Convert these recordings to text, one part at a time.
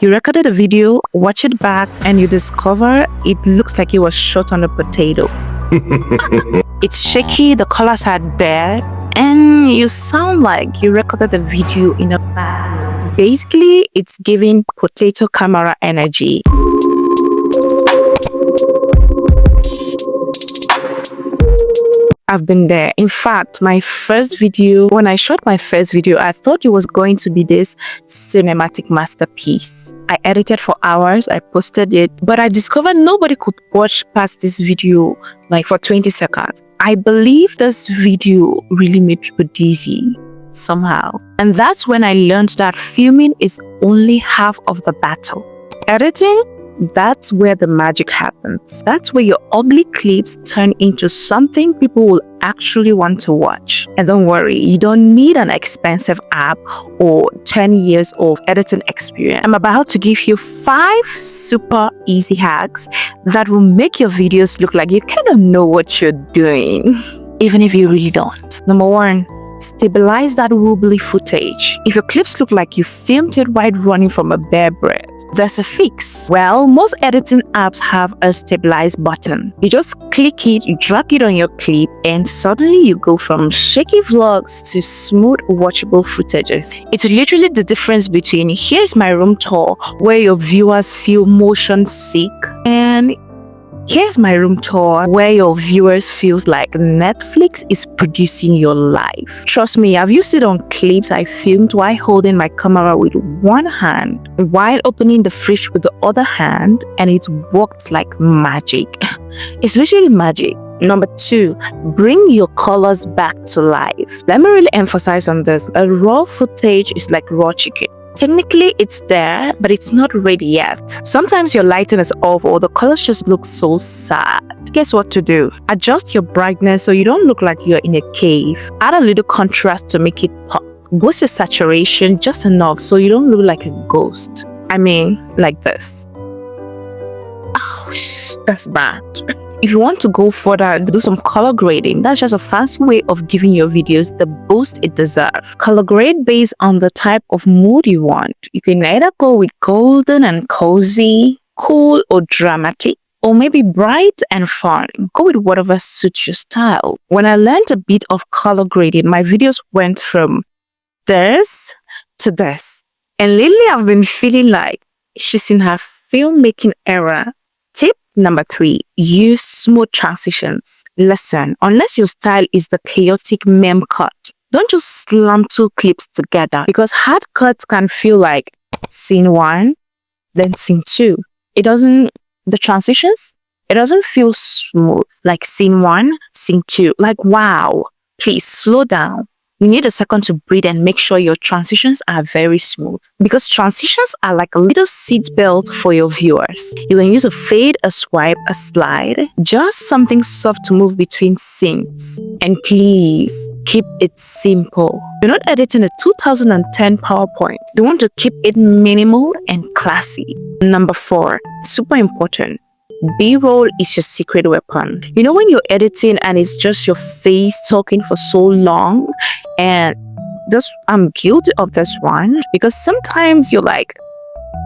You recorded a video, watch it back, and you discover it looks like it was shot on a potato. It's shaky, the colors are bad, and you sound like you recorded a video in a bad way. Basically, it's giving potato camera energy. I've been there. In fact, when I shot my first video, I thought it was going to be this cinematic masterpiece. I edited for hours, I posted it, but I discovered nobody could watch past this video like for 20 seconds. I believe this video really made people dizzy somehow. And that's when I learned that filming is only half of the battle. Editing, that's where the magic happens. That's where your ugly clips turn into something people will actually want to watch. And don't worry, you don't need an expensive app or 10 years of editing experience. I'm about to give you 5 super easy hacks that will make your videos look like you kind of know what you're doing, even if you really don't. Number 1. Stabilize that wobbly footage. If your clips look like you filmed it while running from a bare breath, there's a fix. Well, most editing apps have a stabilize button. You just click it, you drag it on your clip, and suddenly you go from shaky vlogs to smooth watchable footages. It's literally the difference between here's my room tour where your viewers feel motion sick, and here's my room tour where your viewers feels like Netflix is producing your life. Trust me, I've used it on clips I filmed while holding my camera with one hand, while opening the fridge with the other hand, and it worked like magic. It's literally magic. Number 2, bring your colors back to life. Let me really emphasize on this. A raw footage is like raw chicken. Technically, it's there, but it's not ready yet. Sometimes your lighting is off or the colors just look so sad. Guess what to do? Adjust your brightness so you don't look like you're in a cave. Add a little contrast to make it pop. Boost your saturation just enough so you don't look like a ghost. I mean, like this. Ouch, that's bad. If you want to go further, do some color grading. That's just a fancy way of giving your videos the boost it deserves. Color grade based on the type of mood you want. You can either go with golden and cozy, cool or dramatic, or maybe bright and fun. Go with whatever suits your style. When I learned a bit of color grading, my videos went from this to this. And lately I've been feeling like she's in her filmmaking era. Tip number 3, use smooth transitions. Listen, unless your style is the chaotic meme cut, don't just slam 2 clips together, because hard cuts can feel like scene 1, then scene 2. The transitions, it doesn't feel smooth like scene 1, scene 2. Like, wow, please slow down. You need a second to breathe and make sure your transitions are very smooth, because transitions are like a little seat belt for your viewers. You can use a fade, a swipe, a slide, just something soft to move between scenes. And please keep it simple. You're not editing a 2010 PowerPoint. You want to keep it minimal and classy. Number 4, super important. B-roll is your secret weapon. You know when you're editing and it's just your face talking for so long, and I'm guilty of this one, because sometimes you're like,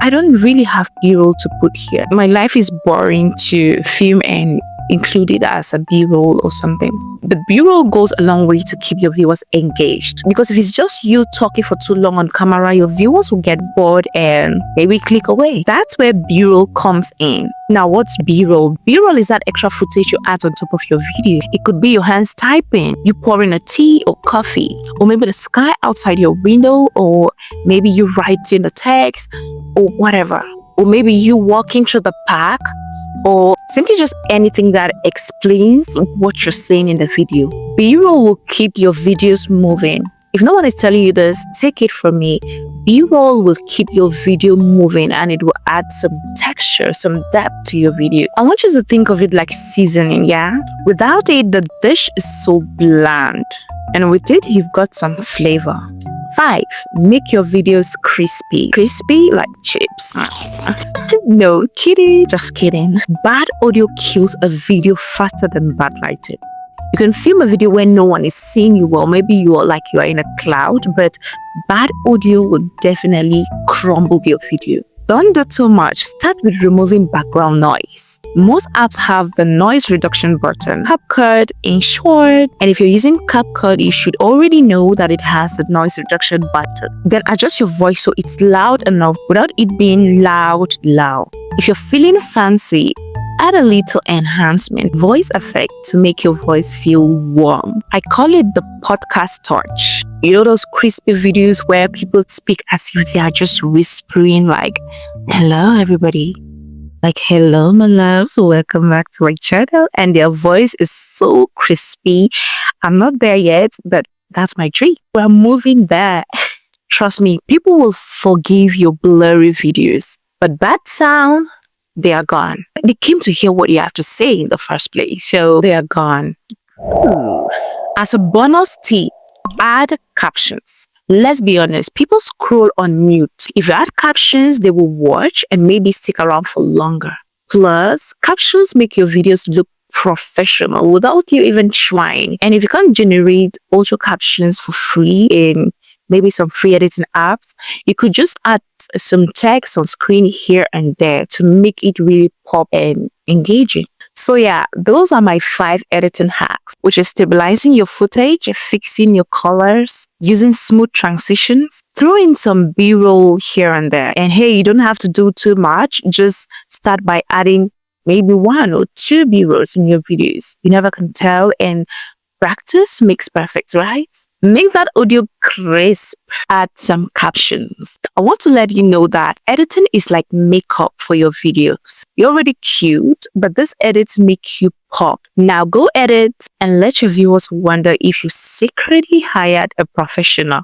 I don't really have B-roll to put here. My life is boring to film and include it as a B-roll or something. But B-roll goes a long way to keep your viewers engaged, because if it's just you talking for too long on camera, your viewers will get bored and maybe click away. That's where B-roll comes in. Now, what's B-roll? B-roll is that extra footage you add on top of your video. It could be your hands typing, you pouring a tea or coffee, or maybe the sky outside your window, or maybe you writing the text or whatever, or maybe you walking through the park, or simply just anything that explains what you're saying in the video. B-roll will keep your videos moving. If no one is telling you this, take it from me. B-roll will keep your video moving, and it will add some texture, some depth to your video. I want you to think of it like seasoning, yeah? Without it, the dish is so bland. And with it, you've got some flavor. 5, make your videos crispy. Crispy like chips. No, kidding. Just kidding. Bad audio kills a video faster than bad lighting. You can film a video where no one is seeing you well. Maybe you are in a cloud, but bad audio will definitely crumble your video. Don't do too much. Start with removing background noise. Most apps have the noise reduction button, CapCut in short. And if you're using CapCut, you should already know that it has the noise reduction button. Then adjust your voice so it's loud enough without it being loud. If you're feeling fancy, add a little enhancement, voice effect to make your voice feel warm. I call it the podcast touch. You know those crispy videos where people speak as if they are just whispering like, hello everybody. Like, hello my loves, welcome back to my channel. And their voice is so crispy. I'm not there yet, but that's my dream. We're moving there. Trust me, people will forgive your blurry videos. But bad sound, they are gone. They came to hear what you have to say in the first place, so they are gone. As a bonus tip, add captions. Let's be honest, people scroll on mute. If you add captions, they will watch and maybe stick around for longer. Plus, captions make your videos look professional without you even trying. And if you can't generate auto captions for free in maybe some free editing apps, you could just add some text on screen here and there to make it really pop and engaging. So yeah, those are my 5 editing hacks, which is stabilizing your footage, fixing your colors, using smooth transitions, throw in some B-roll here and there. And hey, you don't have to do too much. Just start by adding maybe 1 or 2 B-rolls in your videos. You never can tell, and practice makes perfect, right? Make that audio crisp, add some captions. I want to let you know that editing is like makeup for your videos. You're already cute, but this edits make you pop. Now go edit and let your viewers wonder if you secretly hired a professional.